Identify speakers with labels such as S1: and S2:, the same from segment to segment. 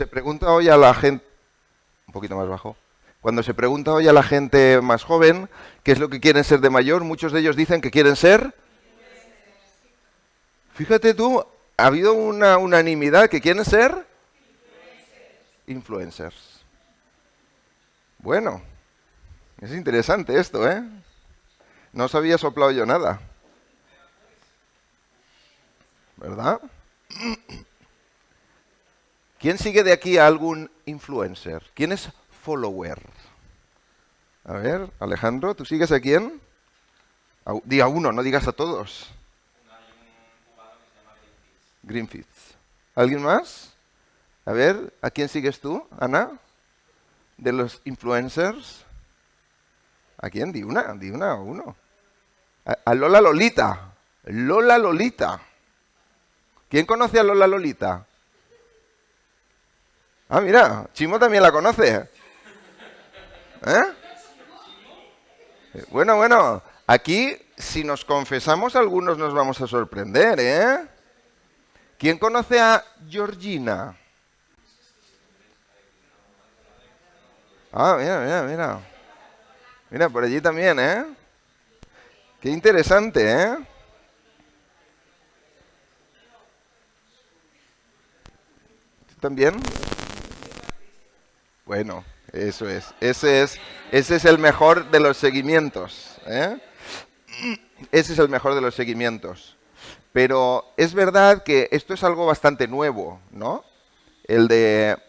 S1: se pregunta hoy a la gente, un poquito más bajo, cuando se pregunta hoy a la gente más joven qué es lo que quieren ser de mayor, muchos de ellos dicen que quieren ser, fíjate tú, ha habido una unanimidad que quieren ser influencers. Bueno, es interesante esto, ¿eh? No os había soplado yo nada, ¿verdad? ¿Quién sigue de aquí a algún influencer? ¿Quién es follower? A ver, Alejandro, ¿tú sigues a quién? Diga uno, no digas a todos. Greenpeace. ¿Alguien más? A ver, ¿a quién sigues tú, Ana? ¿De los influencers? ¿A quién? Di una, uno. A Lola Lolita. Lola Lolita. ¿Quién conoce a Lola Lolita? Ah, mira, Chimo también la conoce. ¿Eh? Bueno, aquí si nos confesamos algunos nos vamos a sorprender, ¿eh? ¿Quién conoce a Georgina? Ah, mira. Mira, por allí también, ¿eh? Qué interesante, ¿eh? ¿Tú también? Bueno, eso es. Ese es el mejor de los seguimientos, ¿eh? Ese es el mejor de los seguimientos. Pero es verdad que esto es algo bastante nuevo, ¿no? El de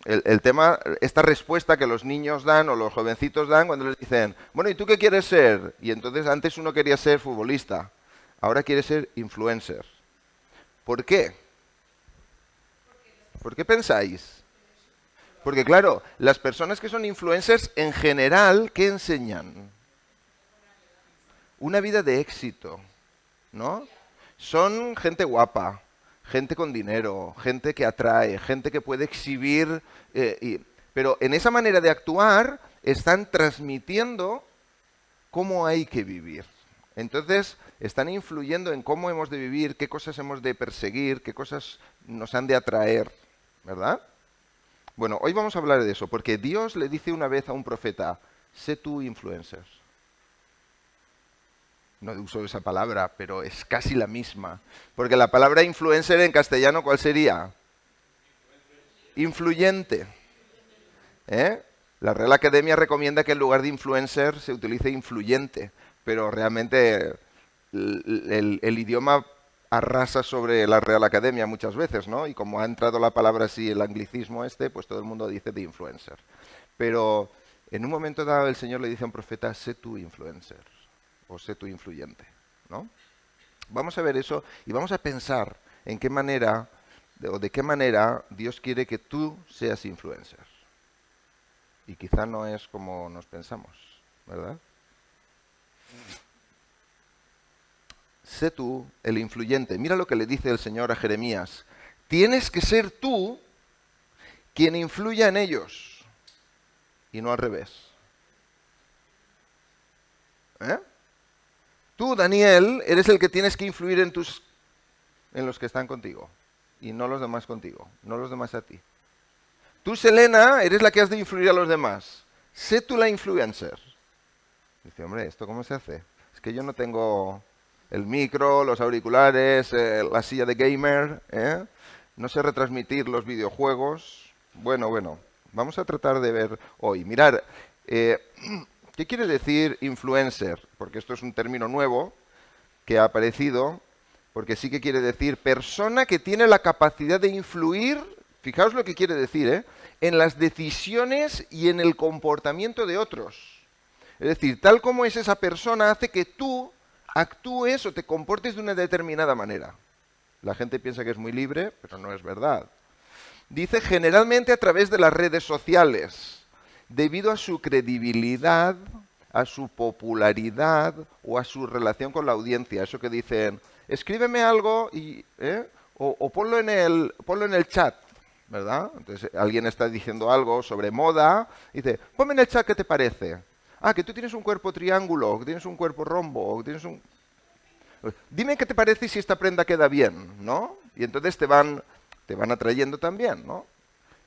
S1: el tema, esta respuesta que los niños dan o los jovencitos dan cuando les dicen, bueno, ¿y tú qué quieres ser? Y entonces antes uno quería ser futbolista, ahora quiere ser influencer. ¿Por qué? ¿Por qué pensáis? Porque claro, las personas que son influencers en general, ¿qué enseñan? Una vida de éxito, ¿no? Son gente guapa, gente con dinero, gente que atrae, gente que puede exhibir, pero en esa manera de actuar están transmitiendo cómo hay que vivir. Entonces, están influyendo en cómo hemos de vivir, qué cosas hemos de perseguir, qué cosas nos han de atraer, ¿verdad? Bueno, hoy vamos a hablar de eso, porque Dios le dice una vez a un profeta, sé tú influencer. No uso esa palabra, pero es casi la misma. Porque la palabra influencer en castellano, ¿cuál sería? Influyente. ¿Eh? La Real Academia recomienda que en lugar de influencer se utilice influyente, pero realmente el idioma arrasa sobre la Real Academia muchas veces, ¿no? Y como ha entrado la palabra así, el anglicismo este, pues todo el mundo dice de influencer. Pero en un momento dado el Señor le dice a un profeta, sé tú influencer o sé tú influyente, ¿no? Vamos a ver eso y vamos a pensar en qué manera o de qué manera Dios quiere que tú seas influencer. Y quizá no es como nos pensamos, ¿verdad? Sé tú el influyente. Mira lo que le dice el Señor a Jeremías. Tienes que ser tú quien influya en ellos y no al revés. ¿Eh? Tú, Daniel, eres el que tienes que influir en los que están contigo y no los demás contigo, no los demás a ti. Tú, Selena, eres la que has de influir a los demás. Sé tú la influencer. Dice, hombre, ¿esto cómo se hace? Es que yo no tengo el micro, los auriculares, la silla de gamer, ¿eh? No sé retransmitir los videojuegos. Bueno, vamos a tratar de ver hoy. Mirar, ¿qué quiere decir influencer? Porque esto es un término nuevo que ha aparecido, porque sí que quiere decir persona que tiene la capacidad de influir, fijaos lo que quiere decir, en las decisiones y en el comportamiento de otros. Es decir, tal como es esa persona hace que tú actúes o te comportes de una determinada manera. La gente piensa que es muy libre, pero no es verdad. Dice generalmente a través de las redes sociales, debido a su credibilidad, a su popularidad o a su relación con la audiencia. Eso que dicen, escríbeme algo o ponlo en el chat, ¿verdad? Entonces alguien está diciendo algo sobre moda, dice, ponme en el chat qué te parece. Ah, que tú tienes un cuerpo triángulo, que tienes un cuerpo rombo, que tienes un... Dime qué te parece si esta prenda queda bien, ¿no? Y entonces te van atrayendo también, ¿no?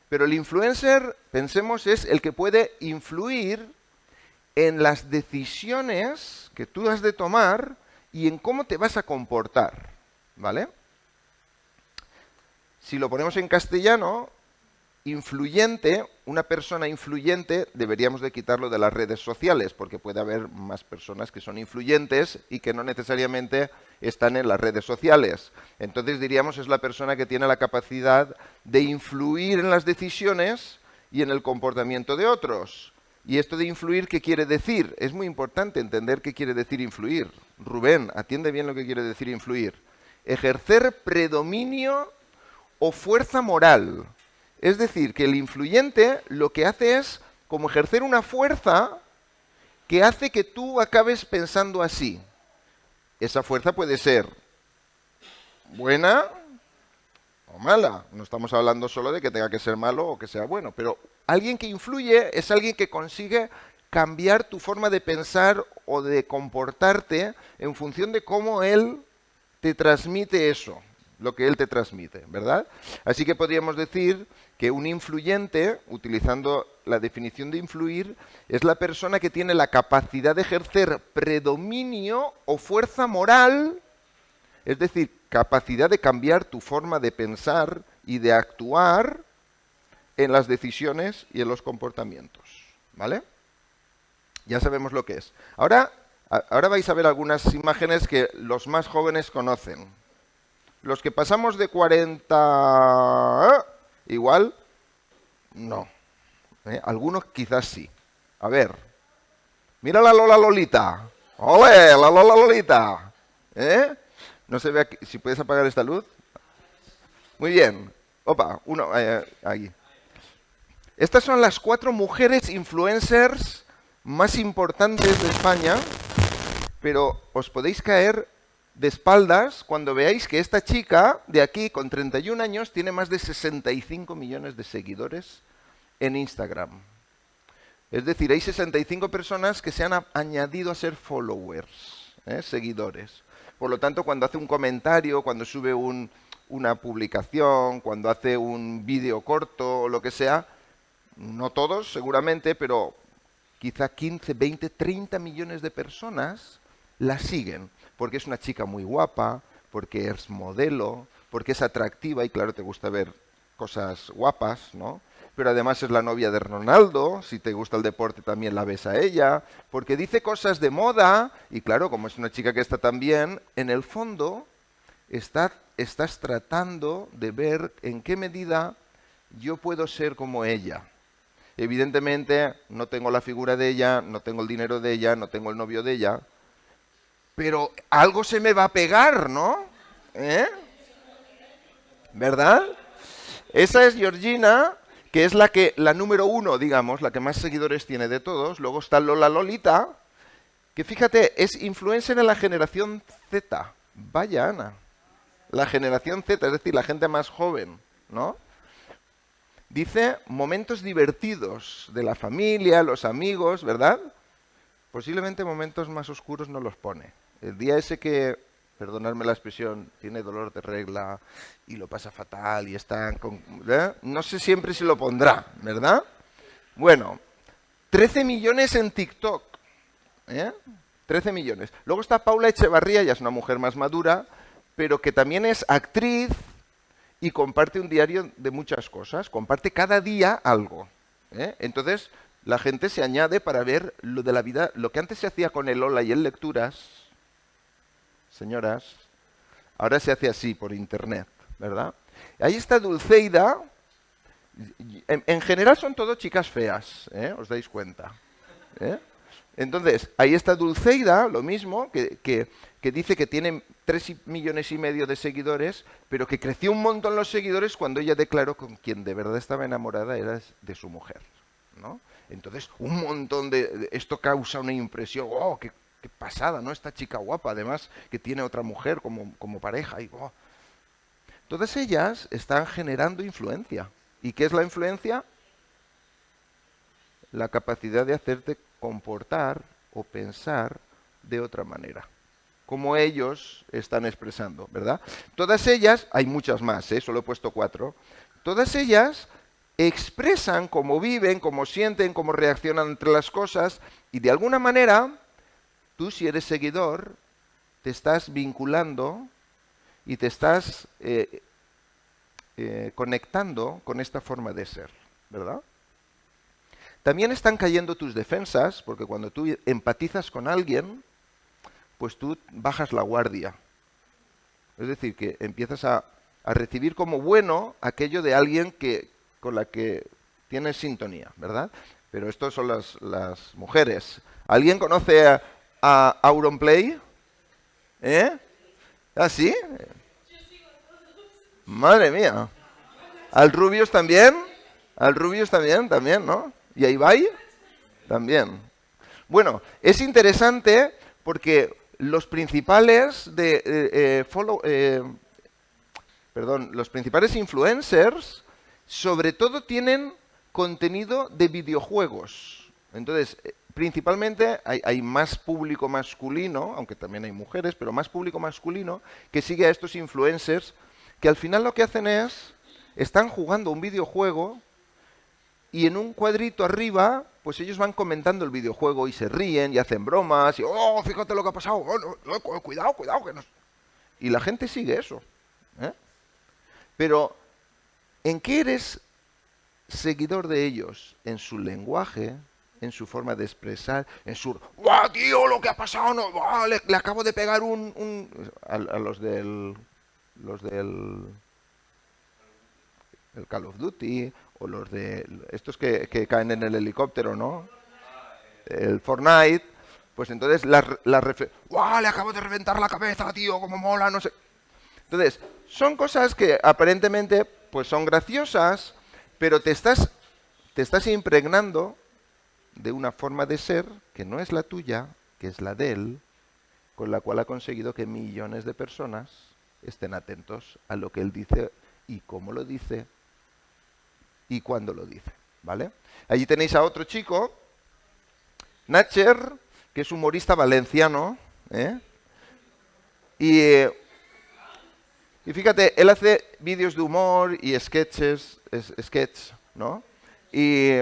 S1: Pero el influencer, pensemos, es el que puede influir en las decisiones que tú has de tomar y en cómo te vas a comportar, ¿vale? Si lo ponemos en castellano, influyente, una persona influyente, deberíamos de quitarlo de las redes sociales, porque puede haber más personas que son influyentes y que no necesariamente están en las redes sociales. Entonces diríamos es la persona que tiene la capacidad de influir en las decisiones y en el comportamiento de otros. Y esto de influir, ¿qué quiere decir? Es muy importante entender qué quiere decir influir. Rubén, atiende bien lo que quiere decir influir. Ejercer predominio o fuerza moral. Es decir, que el influyente lo que hace es como ejercer una fuerza que hace que tú acabes pensando así. Esa fuerza puede ser buena o mala. No estamos hablando solo de que tenga que ser malo o que sea bueno, pero alguien que influye es alguien que consigue cambiar tu forma de pensar o de comportarte en función de cómo él te transmite eso, lo que él te transmite, ¿verdad? Así que podríamos decir que un influyente, utilizando la definición de influir, es la persona que tiene la capacidad de ejercer predominio o fuerza moral, es decir, capacidad de cambiar tu forma de pensar y de actuar en las decisiones y en los comportamientos, ¿vale? Ya sabemos lo que es. Ahora vais a ver algunas imágenes que los más jóvenes conocen. Los que pasamos de 40, igual, no. Algunos quizás sí. A ver, mira la Lola Lolita. ¡Ole, la Lola Lolita! No se ve aquí. Si puedes apagar esta luz. Muy bien. Opa, uno, ahí. Estas son las 4 mujeres influencers más importantes de España, pero os podéis caer de espaldas cuando veáis que esta chica de aquí, con 31 años, tiene más de 65 millones de seguidores en Instagram. Es decir, hay 65 personas que se han añadido a ser followers, seguidores. Por lo tanto, cuando hace un comentario, cuando sube una publicación, cuando hace un vídeo corto o lo que sea, no todos seguramente, pero quizá 15, 20, 30 millones de personas la siguen, porque es una chica muy guapa, porque es modelo, porque es atractiva y claro, te gusta ver cosas guapas, ¿no? Pero además es la novia de Ronaldo, si te gusta el deporte también la ves a ella, porque dice cosas de moda y claro, como es una chica que está tan bien, en el fondo estás tratando de ver en qué medida yo puedo ser como ella. Evidentemente no tengo la figura de ella, no tengo el dinero de ella, no tengo el novio de ella, pero algo se me va a pegar, ¿no? ¿Verdad? Esa es Georgina, que es la número 1, digamos, la que más seguidores tiene de todos. Luego está Lola Lolita, que fíjate, es influencer en la generación Z. Vaya, Ana. La generación Z, es decir, la gente más joven, ¿no? Dice momentos divertidos de la familia, los amigos, ¿verdad? Posiblemente momentos más oscuros no los pone. El día ese que, perdonadme la expresión, tiene dolor de regla y lo pasa fatal y está no sé siempre si lo pondrá, ¿verdad? Bueno, 13 millones en TikTok. 13 millones. Luego está Paula Echevarría, ya es una mujer más madura, pero que también es actriz y comparte un diario de muchas cosas. Comparte cada día algo. Entonces, la gente se añade para ver lo de la vida, lo que antes se hacía con el Hola y el Lecturas, señoras, ahora se hace así por internet, ¿verdad? Ahí está Dulceida. En general son todo chicas feas, os dais cuenta. Entonces, ahí está Dulceida, lo mismo, que dice que tiene 3,5 millones de seguidores, pero que creció un montón los seguidores cuando ella declaró con quien de verdad estaba enamorada era de su mujer, ¿no? Entonces, un montón esto causa una impresión, ¡oh, qué pasada, ¿no? Esta chica guapa, además, que tiene otra mujer como pareja. Y, oh. Todas ellas están generando influencia. ¿Y qué es la influencia? La capacidad de hacerte comportar o pensar de otra manera, como ellos están expresando, ¿verdad? Todas ellas, hay muchas más, solo he puesto 4, todas ellas expresan cómo viven, cómo sienten, cómo reaccionan entre las cosas y de alguna manera, tú si eres seguidor, te estás vinculando y te estás conectando con esta forma de ser, ¿verdad? También están cayendo tus defensas, porque cuando tú empatizas con alguien, pues tú bajas la guardia. Es decir, que empiezas a recibir como bueno aquello de alguien con la que tienes sintonía, ¿verdad? Pero estos son las mujeres. ¿Alguien conoce a Auronplay? ¿Eh? ¿Ah, sí? Madre mía. ¿Al Rubius también? ¿Al Rubius también, ¿no? ¿Y a Ibai? También. Bueno, es interesante porque los principales los principales influencers sobre todo tienen contenido de videojuegos. Entonces, principalmente hay más público masculino, aunque también hay mujeres, pero más público masculino que sigue a estos influencers que al final lo que hacen están jugando un videojuego y en un cuadrito arriba, pues ellos van comentando el videojuego y se ríen y hacen bromas y, oh, fíjate lo que ha pasado, oh, no, cuidado, que no. Y la gente sigue eso. ¿Eh? Pero, ¿en qué eres seguidor de ellos? En su lenguaje, en su forma de expresar, en su, ¡guau, tío, lo que ha pasado! No, ¡guau, le acabo de pegar a los del el Call of Duty, o los de estos que caen en el helicóptero, ¿no? El Fortnite, pues entonces ¡guau, le acabo de reventar la cabeza, tío, cómo mola, no sé! Entonces, son cosas que aparentemente pues son graciosas, pero te estás impregnando de una forma de ser que no es la tuya, que es la de él, con la cual ha conseguido que millones de personas estén atentos a lo que él dice y cómo lo dice y cuándo lo dice, ¿vale? Allí tenéis a otro chico, Nacher, que es humorista valenciano, ¿eh? Y fíjate, él hace vídeos de humor y sketch, ¿no? Y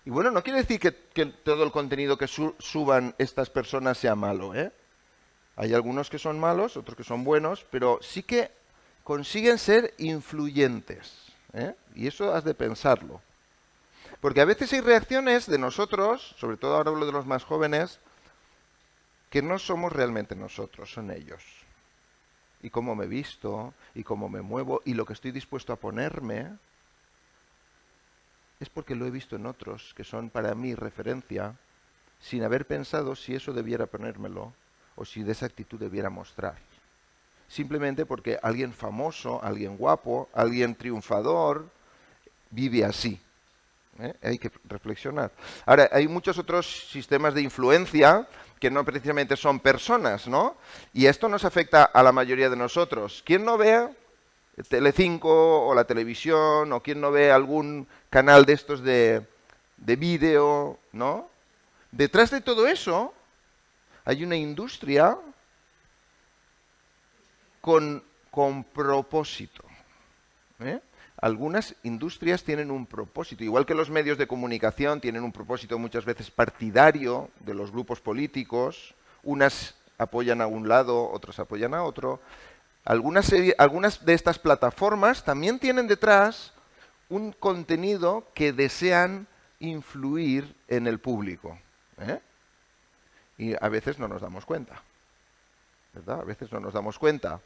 S1: bueno, no quiere decir que todo el contenido que suban estas personas sea malo, ¿eh? Hay algunos que son malos, otros que son buenos, pero sí que consiguen ser influyentes, ¿eh? Y eso has de pensarlo. Porque a veces hay reacciones de nosotros, sobre todo ahora hablo de los más jóvenes, que no somos realmente nosotros, son ellos. Y cómo me visto, y cómo me muevo, y lo que estoy dispuesto a ponerme, es porque lo he visto en otros, que son para mí referencia, sin haber pensado si eso debiera ponérmelo, o si de esa actitud debiera mostrar. Simplemente porque alguien famoso, alguien guapo, alguien triunfador, vive así. Hay que reflexionar. Ahora, hay muchos otros sistemas de influencia que no precisamente son personas, ¿no? Y esto nos afecta a la mayoría de nosotros. ¿Quién no ve Telecinco o la televisión, o quién no ve algún canal de estos de vídeo, ¿no? Detrás de todo eso hay una industria con propósito. ¿Eh? Algunas industrias tienen un propósito, igual que los medios de comunicación tienen un propósito muchas veces partidario de los grupos políticos, unas apoyan a un lado, otras apoyan a otro. Algunas de estas plataformas también tienen detrás un contenido que desean influir en el público, ¿eh? Y a veces no nos damos cuenta, ¿verdad? A veces no nos damos cuenta.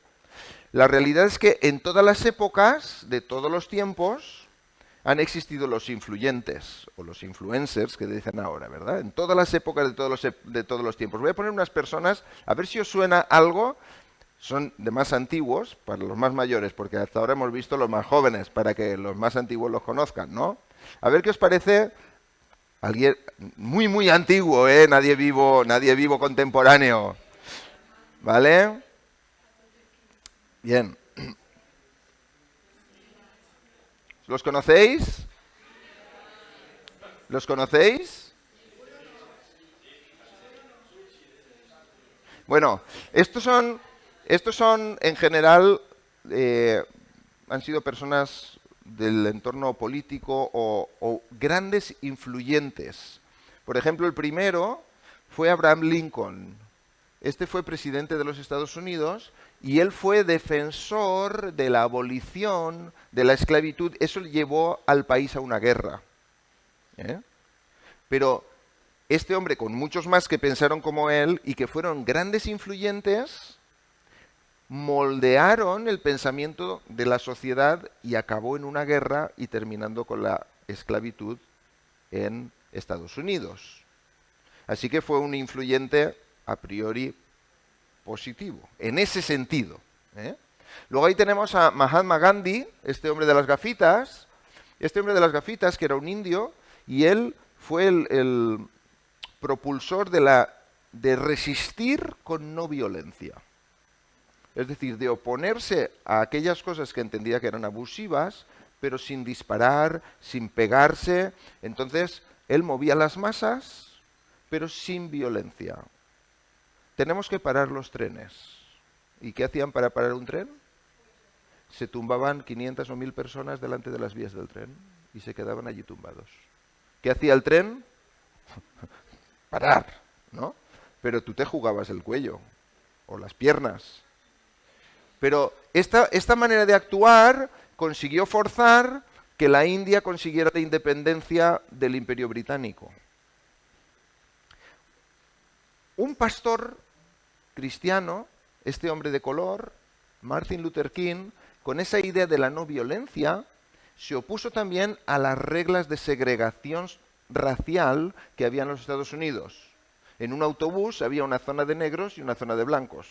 S1: La realidad es que en todas las épocas, de todos los tiempos, han existido los influyentes, o los influencers, que dicen ahora, ¿verdad? En todas las épocas de todos los tiempos. Voy a poner unas personas, a ver si os suena algo. Son de más antiguos, para los más mayores, porque hasta ahora hemos visto los más jóvenes, para que los más antiguos los conozcan, ¿no? A ver qué os parece alguien muy, muy antiguo, ¿eh? Nadie vivo contemporáneo, ¿vale? Bien. ¿Los conocéis? ¿Los conocéis? Bueno, estos son en general, han sido personas del entorno político o grandes influyentes. Por ejemplo, el primero fue Abraham Lincoln. Este fue presidente de los Estados Unidos y él fue defensor de la abolición de la esclavitud. Eso llevó al país a una guerra. ¿Eh? Pero este hombre, con muchos más que pensaron como él y que fueron grandes influyentes, moldearon el pensamiento de la sociedad y acabó en una guerra y terminando con la esclavitud en Estados Unidos. Así que fue un influyente a priori positivo, en ese sentido. ¿Eh? Luego ahí tenemos a Mahatma Gandhi, este hombre de las gafitas. Este hombre de las gafitas, que era un indio, y él fue el propulsor de resistir con no violencia. Es decir, de oponerse a aquellas cosas que entendía que eran abusivas, pero sin disparar, sin pegarse. Entonces, él movía las masas, pero sin violencia. Tenemos que parar los trenes. ¿Y qué hacían para parar un tren? Se tumbaban 500 o 1000 personas delante de las vías del tren y se quedaban allí tumbados. ¿Qué hacía el tren? Parar, ¿no? Pero tú te jugabas el cuello o las piernas. Pero esta manera de actuar consiguió forzar que la India consiguiera la independencia del Imperio Británico. Un pastor cristiano, este hombre de color, Martin Luther King, con esa idea de la no violencia, se opuso también a las reglas de segregación racial que había en los Estados Unidos. En un autobús había una zona de negros y una zona de blancos.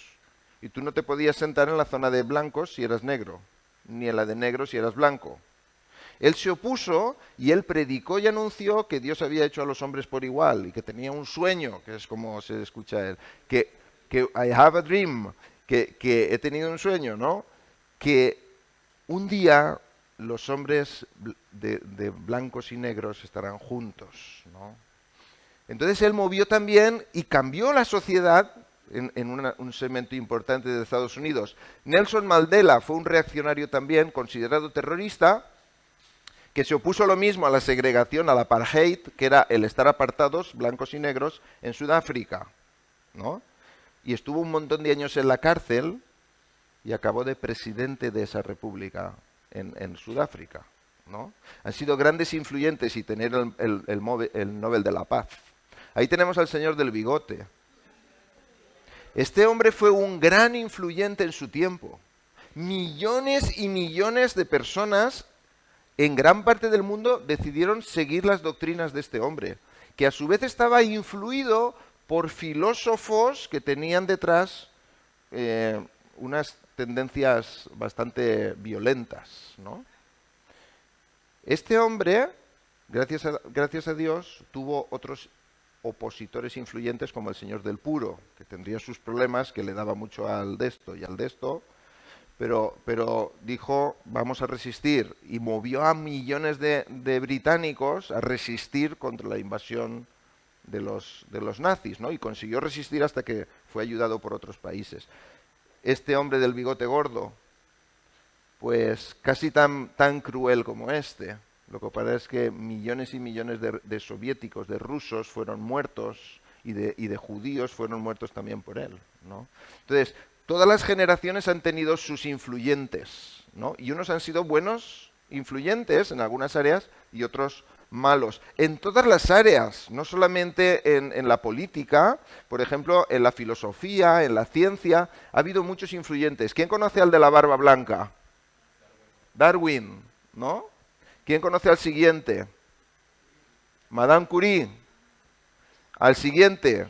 S1: Y tú no te podías sentar en la zona de blancos si eras negro, ni en la de negros si eras blanco. Él se opuso y él predicó y anunció que Dios había hecho a los hombres por igual y que tenía un sueño, que es como se escucha él, que I have a dream, que he tenido un sueño, ¿no? Que un día los hombres de blancos y negros estarán juntos, ¿no? Entonces él movió también y cambió la sociedad en un segmento importante de Estados Unidos. Nelson Mandela fue un reaccionario también, considerado terrorista, que se opuso lo mismo a la segregación, al apartheid, que era el estar apartados, blancos y negros, en Sudáfrica, ¿no? Y estuvo un montón de años en la cárcel y acabó de presidente de esa república en Sudáfrica, ¿no? Han sido grandes influyentes y tener el Nobel de la Paz. Ahí tenemos al señor del bigote. Este hombre fue un gran influyente en su tiempo. Millones y millones de personas en gran parte del mundo decidieron seguir las doctrinas de este hombre, que a su vez estaba influido por filósofos que tenían detrás unas tendencias bastante violentas, ¿no? Este hombre, gracias a Dios, tuvo otros opositores influyentes como el señor del Puro, que tendría sus problemas, que le daba mucho al de esto y al de esto, pero dijo, vamos a resistir, y movió a millones de británicos a resistir contra la invasión de los nazis, ¿no? Y consiguió resistir hasta que fue ayudado por otros países. Este hombre del bigote gordo, pues casi tan cruel como este. Lo que pasa es que millones y millones de soviéticos, de rusos, fueron muertos y de judíos fueron muertos también por él, ¿no? Entonces, todas las generaciones han tenido sus influyentes, ¿no? Y unos han sido buenos influyentes en algunas áreas y otros malos. En todas las áreas, no solamente en la política, por ejemplo, en la filosofía, en la ciencia, ha habido muchos influyentes. ¿Quién conoce al de la barba blanca? Darwin, ¿no? ¿Quién conoce al siguiente? Madame Curie. Al siguiente,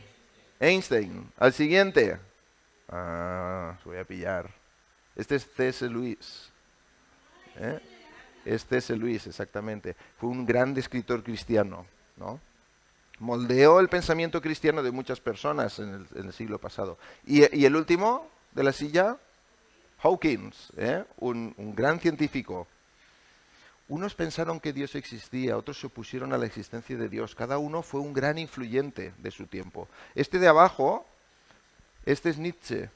S1: Einstein. Al siguiente, os voy a pillar. Este es C.S. Lewis. ¿Eh? Es C.S. Lewis, exactamente. Fue un gran escritor cristiano, ¿no? Moldeó el pensamiento cristiano de muchas personas en el siglo pasado. Y el último de la silla, Hawkins, un gran científico. Unos pensaron que Dios existía, otros se opusieron a la existencia de Dios. Cada uno fue un gran influyente de su tiempo. Este de abajo, este es Nietzsche.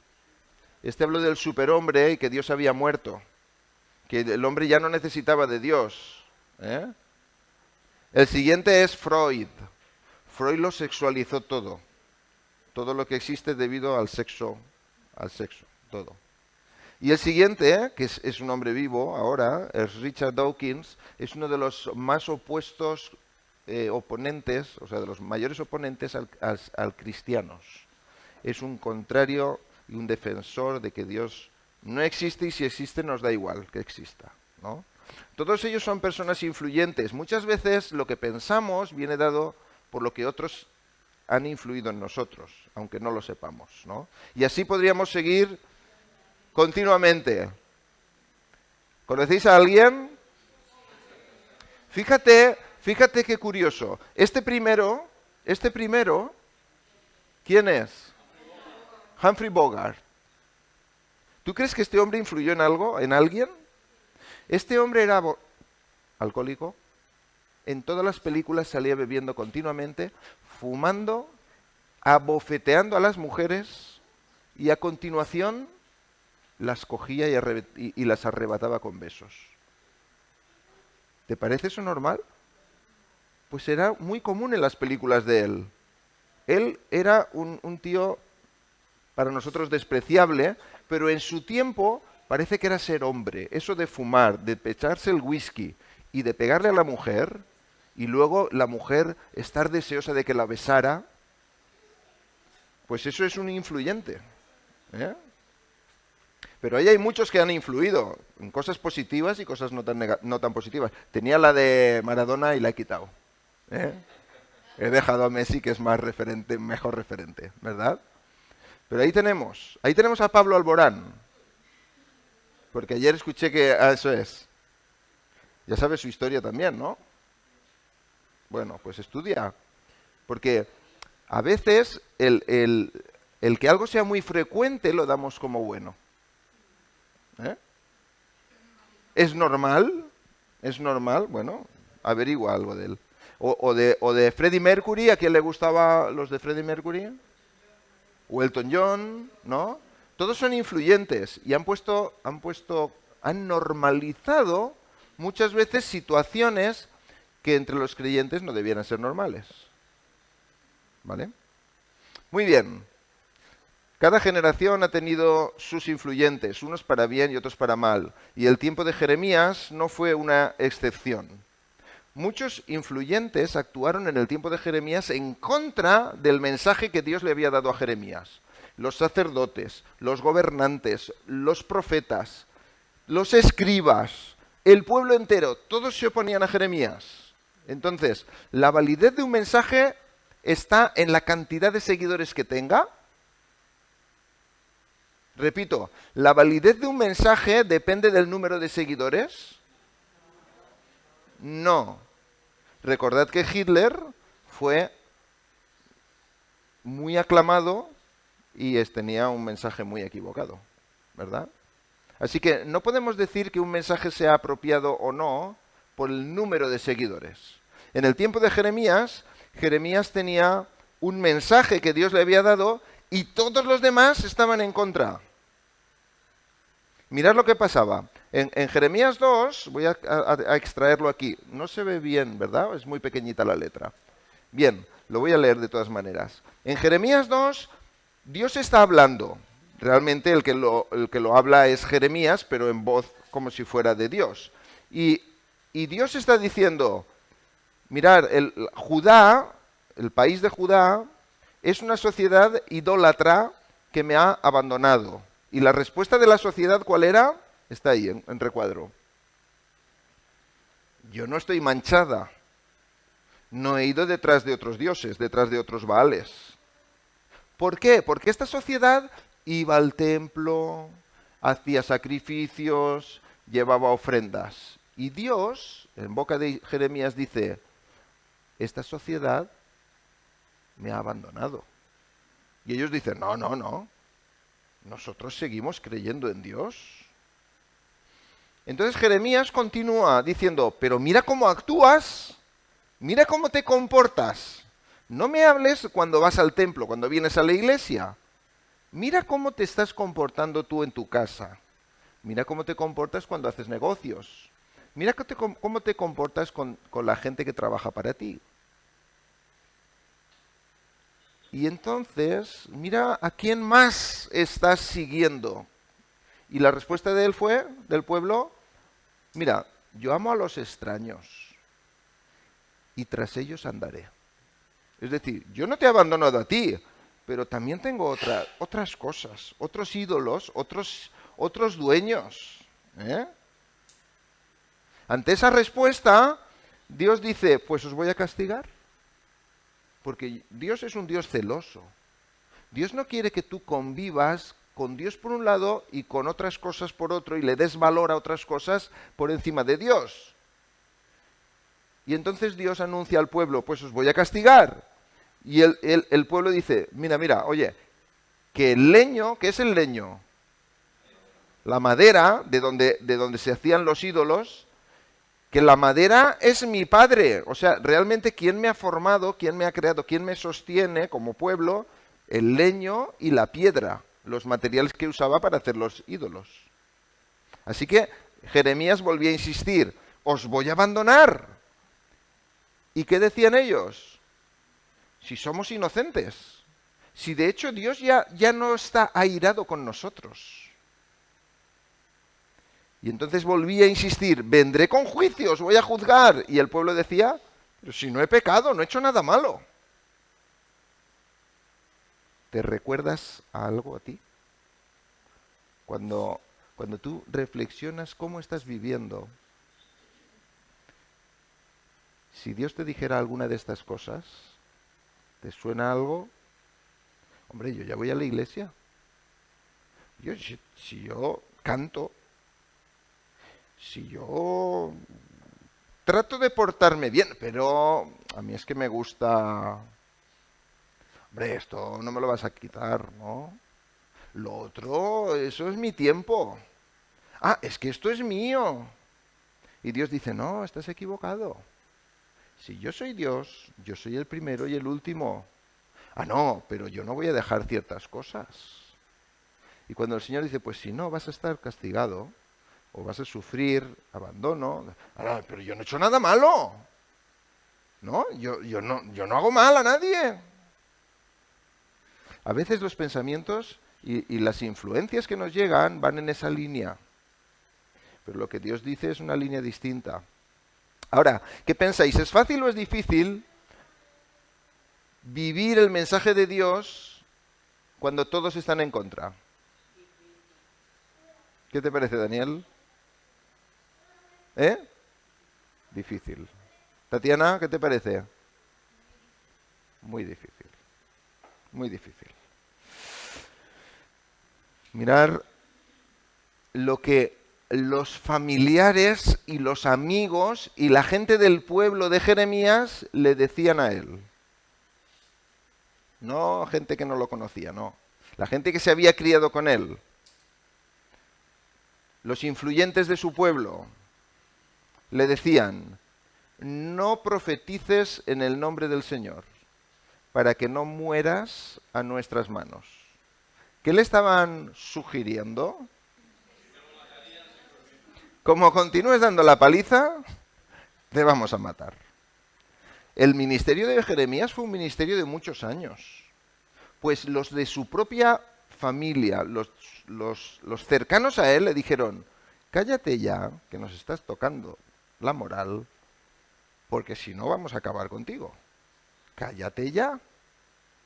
S1: Este habló del superhombre y que Dios había muerto. que el hombre ya no necesitaba de Dios. El siguiente es Freud. Freud lo sexualizó todo. Todo lo que existe debido al sexo, todo. Y el siguiente, que es un hombre vivo ahora, es Richard Dawkins, es uno de los más opuestos oponentes, o sea, de los mayores oponentes al cristianos. Es un contrario y un defensor de que Dios no existe y si existe nos da igual que exista, ¿no? Todos ellos son personas influyentes. Muchas veces lo que pensamos viene dado por lo que otros han influido en nosotros, aunque no lo sepamos, ¿no? Y así podríamos seguir continuamente. ¿Conocéis a alguien? Fíjate qué curioso. Este primero, ¿quién es? Humphrey Bogart. ¿Tú crees que este hombre influyó en algo, en alguien? Este hombre era alcohólico. En todas las películas salía bebiendo continuamente, fumando, abofeteando a las mujeres y a continuación las cogía y las arrebataba con besos. ¿Te parece eso normal? Pues era muy común en las películas de él. Él era un tío para nosotros despreciable, pero en su tiempo parece que era ser hombre. Eso de fumar, de echarse el whisky y de pegarle a la mujer, y luego la mujer estar deseosa de que la besara, pues eso es un influyente. Pero ahí hay muchos que han influido en cosas positivas y cosas no tan positivas. Tenía la de Maradona y la he quitado. He dejado a Messi, que es más referente, mejor referente, ¿verdad? Pero ahí tenemos a Pablo Alborán. Porque ayer escuché que eso es. Ya sabes su historia también, ¿no? Bueno, pues estudia. Porque a veces el que algo sea muy frecuente lo damos como bueno. ¿Es normal? Bueno, averigua algo de él. O de Freddie Mercury, ¿a quién le gustaba los de Freddie Mercury? O Elton John, ¿no? Todos son influyentes y han normalizado muchas veces situaciones que entre los creyentes no debieran ser normales. ¿Vale? Muy bien. Cada generación ha tenido sus influyentes, unos para bien y otros para mal. Y el tiempo de Jeremías no fue una excepción. Muchos influyentes actuaron en el tiempo de Jeremías en contra del mensaje que Dios le había dado a Jeremías. Los sacerdotes, los gobernantes, los profetas, los escribas, el pueblo entero, todos se oponían a Jeremías. Entonces, la validez de un mensaje está en la cantidad de seguidores que tenga. Repito, ¿la validez de un mensaje depende del número de seguidores? No. Recordad que Hitler fue muy aclamado y tenía un mensaje muy equivocado, ¿verdad? Así que no podemos decir que un mensaje sea apropiado o no por el número de seguidores. En el tiempo de Jeremías, Jeremías tenía un mensaje que Dios le había dado y todos los demás estaban en contra. Mirad lo que pasaba. En Jeremías 2, voy a extraerlo aquí. No se ve bien, ¿verdad? Es muy pequeñita la letra. Bien, lo voy a leer de todas maneras. En Jeremías 2, Dios está hablando. Realmente el que lo habla es Jeremías, pero en voz como si fuera de Dios. Y Dios está diciendo, mirad, Judá, el país de Judá, es una sociedad idólatra que me ha abandonado. Y la respuesta de la sociedad, ¿cuál era? Está ahí, en recuadro. Yo no estoy manchada. No he ido detrás de otros dioses, detrás de otros baales. ¿Por qué? Porque esta sociedad iba al templo, hacía sacrificios, llevaba ofrendas. Y Dios, en boca de Jeremías, dice, esta sociedad me ha abandonado. Y ellos dicen, no. Nosotros seguimos creyendo en Dios. Entonces Jeremías continúa diciendo, pero mira cómo actúas, mira cómo te comportas. No me hables cuando vas al templo, cuando vienes a la iglesia. Mira cómo te estás comportando tú en tu casa. Mira cómo te comportas cuando haces negocios. Mira cómo te comportas con la gente que trabaja para ti. Y entonces, mira a quién más estás siguiendo. Y la respuesta de él fue, del pueblo, mira, yo amo a los extraños y tras ellos andaré. Es decir, yo no te he abandonado a ti, pero también tengo otras cosas, otros ídolos, otros dueños. ¿Eh? Ante esa respuesta, Dios dice, pues os voy a castigar. Porque Dios es un Dios celoso. Dios no quiere que tú convivas con Dios por un lado y con otras cosas por otro y le des valor a otras cosas por encima de Dios. Y entonces Dios anuncia al pueblo, pues os voy a castigar. Y el pueblo dice, mira, oye, que el leño, ¿qué es el leño? La madera de donde se hacían los ídolos, que la madera es mi padre. O sea, realmente quién me ha formado, quién me ha creado, quién me sostiene como pueblo, el leño y la piedra, los materiales que usaba para hacer los ídolos. Así que Jeremías volvía a insistir, os voy a abandonar. ¿Y qué decían ellos? Si somos inocentes, si de hecho Dios ya no está airado con nosotros. Y entonces volvía a insistir, vendré con juicio, os voy a juzgar. Y el pueblo decía, pero si no he pecado, no he hecho nada malo. ¿Te recuerdas a algo a ti? Cuando tú reflexionas cómo estás viviendo, si Dios te dijera alguna de estas cosas, ¿te suena algo? Hombre, yo ya voy a la iglesia. Si yo canto, si yo trato de portarme bien, pero a mí es que me gusta... Hombre, esto no me lo vas a quitar, ¿no? Lo otro, eso es mi tiempo. Ah, es que esto es mío. Y Dios dice, no, estás equivocado. Si yo soy Dios, yo soy el primero y el último. Ah, no, pero yo no voy a dejar ciertas cosas. Y cuando el Señor dice, pues si no, vas a estar castigado, o vas a sufrir abandono. Ah, pero yo no he hecho nada malo. ¿No? Yo no hago mal a nadie. A veces los pensamientos y las influencias que nos llegan van en esa línea. Pero lo que Dios dice es una línea distinta. Ahora, ¿qué pensáis? ¿Es fácil o es difícil vivir el mensaje de Dios cuando todos están en contra? ¿Qué te parece, Daniel? ¿Eh? Difícil. Tatiana, ¿qué te parece? Muy difícil. Muy difícil. Mirar lo que los familiares y los amigos y la gente del pueblo de Jeremías le decían a él. No gente que no lo conocía, no. La gente que se había criado con él. Los influyentes de su pueblo le decían, no profetices en el nombre del Señor, para que no mueras a nuestras manos. ¿Qué le estaban sugiriendo? Como continúes dando la paliza, te vamos a matar. El ministerio de Jeremías fue un ministerio de muchos años. Pues los de su propia familia, los cercanos a él, le dijeron, cállate ya, que nos estás tocando la moral, porque si no vamos a acabar contigo. Cállate ya,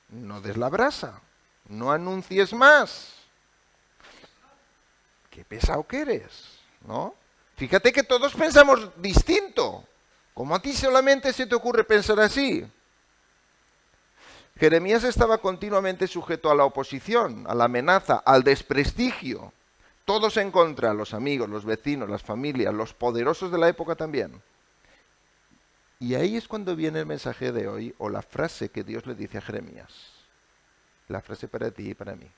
S1: no des la brasa, no anuncies más. Qué pesado que eres, ¿no? Fíjate que todos pensamos distinto. ¿Cómo a ti solamente se te ocurre pensar así? Jeremías estaba continuamente sujeto a la oposición, a la amenaza, al desprestigio. Todos en contra, los amigos, los vecinos, las familias, los poderosos de la época también. Y ahí es cuando viene el mensaje de hoy, o la frase que Dios le dice a Jeremías. La frase para ti y para mí.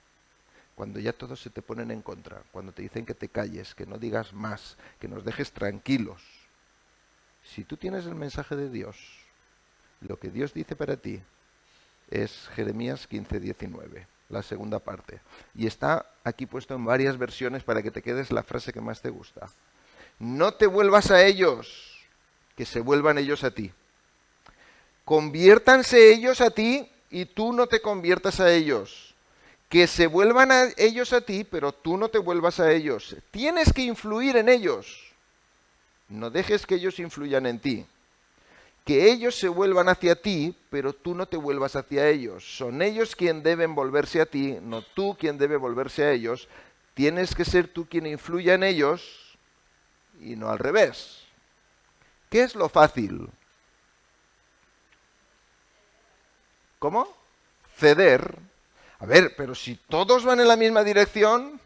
S1: Cuando ya todos se te ponen en contra, cuando te dicen que te calles, que no digas más, que nos dejes tranquilos. Si tú tienes el mensaje de Dios, lo que Dios dice para ti es Jeremías 15:19. la segunda parte. Y está aquí puesto en varias versiones para que te quedes la frase que más te gusta. No te vuelvas a ellos, que se vuelvan ellos a ti. Conviértanse ellos a ti y tú no te conviertas a ellos. Que se vuelvan a ellos a ti, pero tú no te vuelvas a ellos. Tienes que influir en ellos. No dejes que ellos influyan en ti. Que ellos se vuelvan hacia ti, pero tú no te vuelvas hacia ellos. Son ellos quien deben volverse a ti, no tú quien debe volverse a ellos. Tienes que ser tú quien influya en ellos y no al revés. ¿Qué es lo fácil? ¿Cómo? Ceder. A ver, pero si todos van en la misma dirección,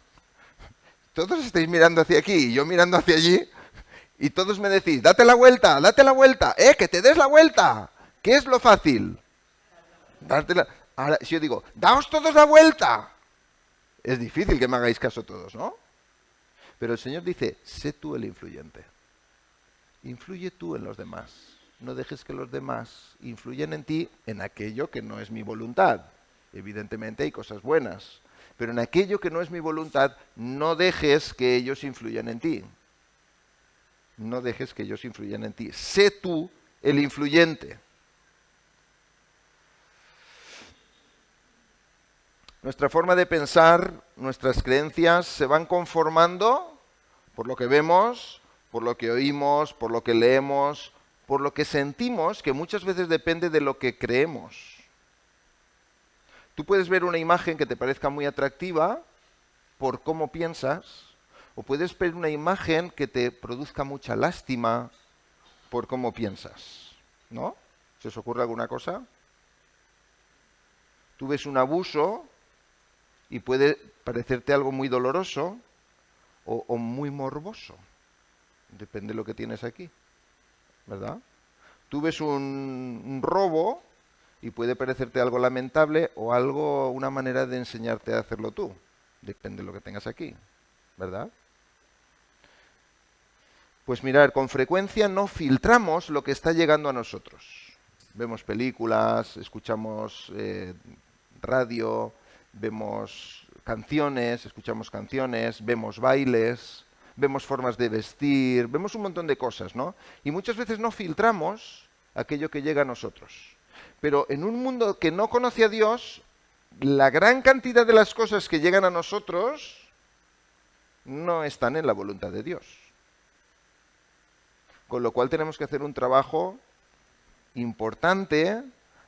S1: todos estáis mirando hacia aquí y yo mirando hacia allí, y todos me decís, date la vuelta, que te des la vuelta. ¿Qué es lo fácil? Ahora, si yo digo, daos todos la vuelta, es difícil que me hagáis caso todos, ¿no? Pero el Señor dice, sé tú el influyente. Influye tú en los demás. No dejes que los demás influyan en ti en aquello que no es mi voluntad. Evidentemente hay cosas buenas, pero en aquello que no es mi voluntad, no dejes que ellos influyan en ti. No dejes que ellos influyan en ti. Sé tú el influyente. Nuestra forma de pensar, nuestras creencias se van conformando por lo que vemos, por lo que oímos, por lo que leemos, por lo que sentimos, que muchas veces depende de lo que creemos. Tú puedes ver una imagen que te parezca muy atractiva por cómo piensas, o puedes ver una imagen que te produzca mucha lástima por cómo piensas, ¿no? ¿Se os ocurre alguna cosa? Tú ves un abuso y puede parecerte algo muy doloroso o muy morboso. Depende de lo que tienes aquí, ¿verdad? Tú ves un robo y puede parecerte algo lamentable o algo, una manera de enseñarte a hacerlo tú. Depende de lo que tengas aquí, ¿verdad? Pues mirar, con frecuencia no filtramos lo que está llegando a nosotros. Vemos películas, escuchamos radio, vemos canciones, escuchamos canciones, vemos bailes, vemos formas de vestir, vemos un montón de cosas, ¿no? Y muchas veces no filtramos aquello que llega a nosotros. Pero en un mundo que no conoce a Dios, la gran cantidad de las cosas que llegan a nosotros no están en la voluntad de Dios. Con lo cual tenemos que hacer un trabajo importante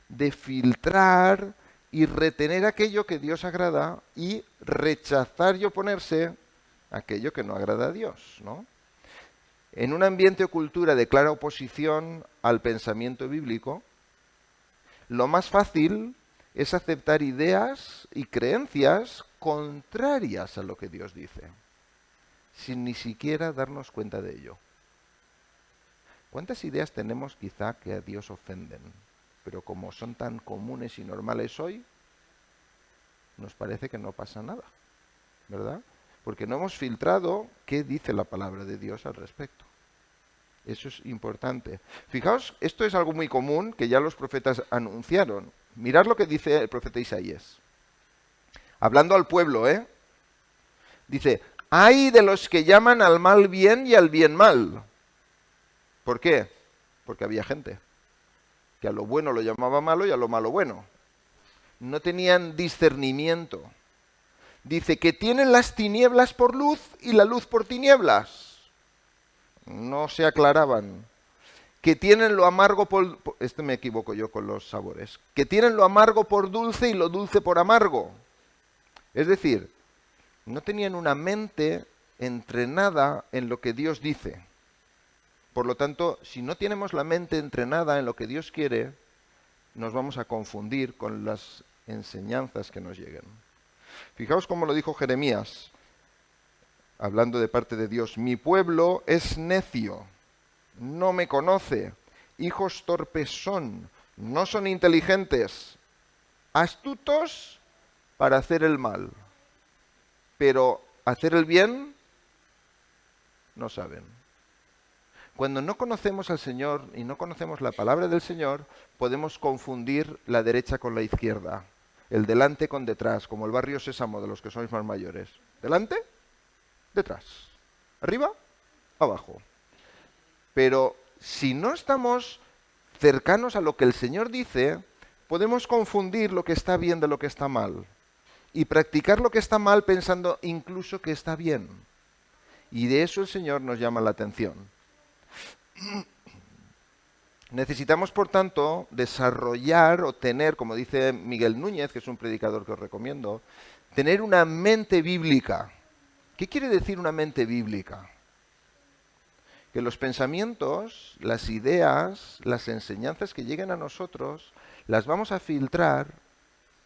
S1: de filtrar y retener aquello que Dios agrada y rechazar y oponerse a aquello que no agrada a Dios, ¿no? En un ambiente o cultura de clara oposición al pensamiento bíblico, lo más fácil es aceptar ideas y creencias contrarias a lo que Dios dice, sin ni siquiera darnos cuenta de ello. ¿Cuántas ideas tenemos quizá que a Dios ofenden? Pero como son tan comunes y normales hoy, nos parece que no pasa nada, ¿verdad? Porque no hemos filtrado qué dice la palabra de Dios al respecto. Eso es importante. Fijaos, esto es algo muy común que ya los profetas anunciaron. Mirad lo que dice el profeta Isaías. Hablando al pueblo, dice, ¡ay de los que llaman al mal bien y al bien mal! ¿Por qué? Porque había gente que a lo bueno lo llamaba malo y a lo malo bueno. No tenían discernimiento. Dice que tienen las tinieblas por luz y la luz por tinieblas. No se aclaraban. Que tienen lo amargo por... me equivoco yo con los sabores. Que tienen lo amargo por dulce y lo dulce por amargo. Es decir, no tenían una mente entrenada en lo que Dios dice. Por lo tanto, si no tenemos la mente entrenada en lo que Dios quiere, nos vamos a confundir con las enseñanzas que nos lleguen. Fijaos cómo lo dijo Jeremías, hablando de parte de Dios. Mi pueblo es necio, no me conoce, hijos torpes son, no son inteligentes, astutos para hacer el mal, pero hacer el bien no saben. Cuando no conocemos al Señor y no conocemos la palabra del Señor, podemos confundir la derecha con la izquierda. el delante con detrás, como el barrio Sésamo de los que sois más mayores. Delante, detrás. Arriba, abajo. Pero si no estamos cercanos a lo que el Señor dice, podemos confundir lo que está bien de lo que está mal. Y practicar lo que está mal pensando incluso que está bien. Y de eso el Señor nos llama la atención. Necesitamos, por tanto, desarrollar o tener, como dice Miguel Núñez, que es un predicador que os recomiendo, tener una mente bíblica. ¿Qué quiere decir una mente bíblica? Que los pensamientos, las ideas, las enseñanzas que lleguen a nosotros, las vamos a filtrar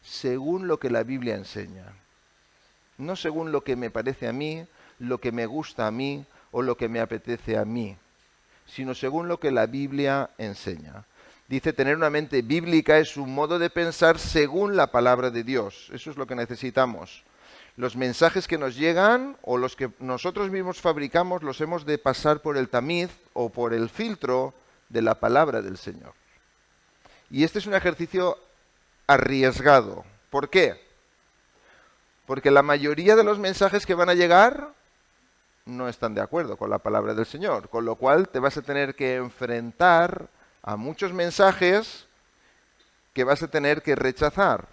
S1: según lo que la Biblia enseña. No según lo que me parece a mí, lo que me gusta a mí o lo que me apetece a mí, sino según lo que la Biblia enseña. Dice, tener una mente bíblica es un modo de pensar según la palabra de Dios. Eso es lo que necesitamos. Los mensajes que nos llegan o los que nosotros mismos fabricamos los hemos de pasar por el tamiz o por el filtro de la palabra del Señor. Y este es un ejercicio arriesgado. ¿Por qué? Porque la mayoría de los mensajes que van a llegar no están de acuerdo con la palabra del Señor, con lo cual te vas a tener que enfrentar a muchos mensajes que vas a tener que rechazar.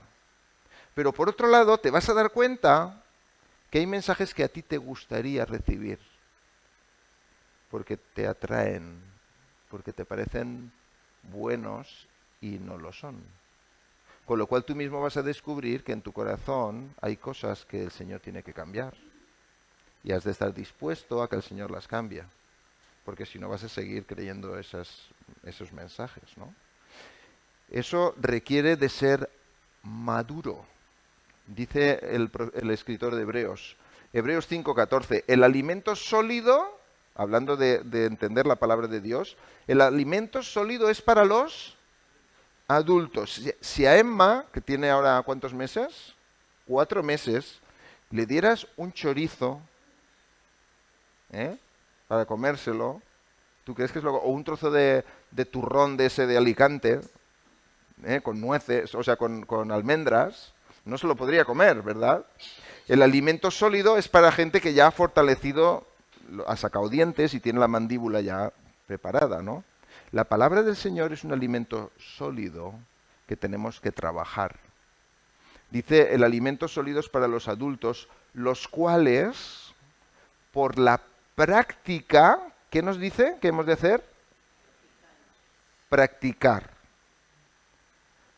S1: Pero por otro lado, te vas a dar cuenta que hay mensajes que a ti te gustaría recibir, porque te atraen, porque te parecen buenos y no lo son. Con lo cual tú mismo vas a descubrir que en tu corazón hay cosas que el Señor tiene que cambiar. Y has de estar dispuesto a que el Señor las cambie, porque si no vas a seguir creyendo esos mensajes, ¿no? Eso requiere de ser maduro. Dice el escritor de Hebreos, Hebreos 5:14, el alimento sólido, hablando de entender la palabra de Dios, el alimento sólido es para los adultos. Si a Emma, que tiene ahora ¿cuántos meses? 4 meses, le dieras un chorizo, para comérselo, ¿tú crees que es lo? O un trozo de turrón de ese de Alicante, con nueces, o sea, con almendras, no se lo podría comer, ¿verdad? El alimento sólido es para gente que ya ha fortalecido, ha sacado dientes y tiene la mandíbula ya preparada, ¿no? La palabra del Señor es un alimento sólido que tenemos que trabajar. Dice, el alimento sólido es para los adultos, los cuales, por la práctica, ¿qué nos dice que hemos de hacer? Practicar.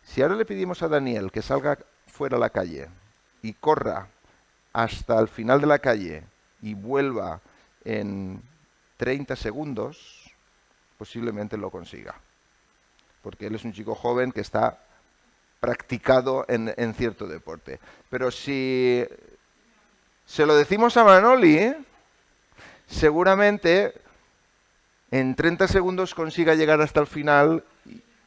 S1: Si ahora le pedimos a Daniel que salga fuera a la calle y corra hasta el final de la calle y vuelva en 30 segundos, posiblemente lo consiga. Porque él es un chico joven que está practicado en cierto deporte. Pero si se lo decimos a Manoli, seguramente en 30 segundos consiga llegar hasta el final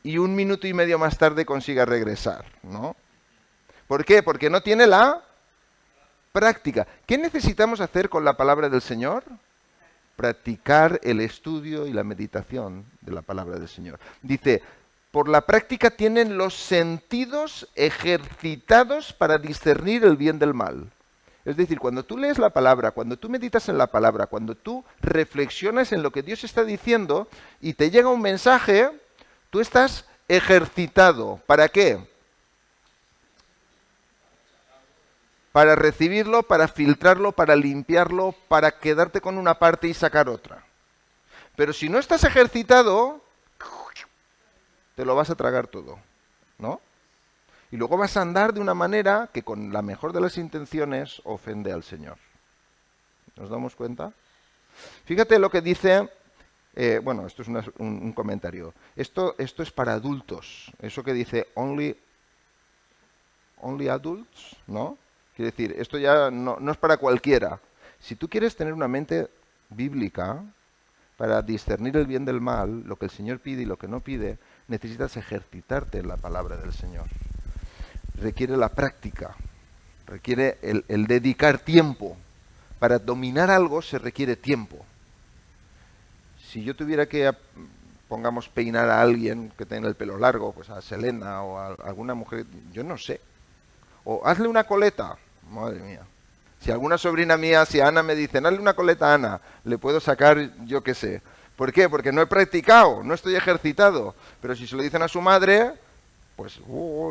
S1: y 1 minuto y medio más tarde consiga regresar, ¿no? ¿Por qué? Porque no tiene la práctica. ¿Qué necesitamos hacer con la palabra del Señor? Practicar el estudio y la meditación de la palabra del Señor. Dice, por la práctica tienen los sentidos ejercitados para discernir el bien del mal. Es decir, cuando tú lees la palabra, cuando tú meditas en la palabra, cuando tú reflexionas en lo que Dios está diciendo y te llega un mensaje, tú estás ejercitado. ¿Para qué? Para recibirlo, para filtrarlo, para limpiarlo, para quedarte con una parte y sacar otra. Pero si no estás ejercitado, te lo vas a tragar todo, ¿no? Y luego vas a andar de una manera que con la mejor de las intenciones ofende al Señor. ¿Nos damos cuenta? Fíjate lo que dice, bueno, esto es un comentario. Esto es para adultos. Eso que dice only adults, ¿no? Quiere decir, esto ya no es para cualquiera. Si tú quieres tener una mente bíblica para discernir el bien del mal, lo que el Señor pide y lo que no pide, necesitas ejercitarte en la palabra del Señor. Requiere la práctica, requiere el dedicar tiempo. Para dominar algo se requiere tiempo. Si yo tuviera que, pongamos, peinar a alguien que tenga el pelo largo, pues a Selena o a alguna mujer, yo no sé. O hazle una coleta. Madre mía. Si alguna sobrina mía, si Ana me dice, hazle una coleta a Ana, le puedo sacar, yo qué sé. ¿Por qué? Porque no he practicado, no estoy ejercitado. Pero si se lo dicen a su madre, pues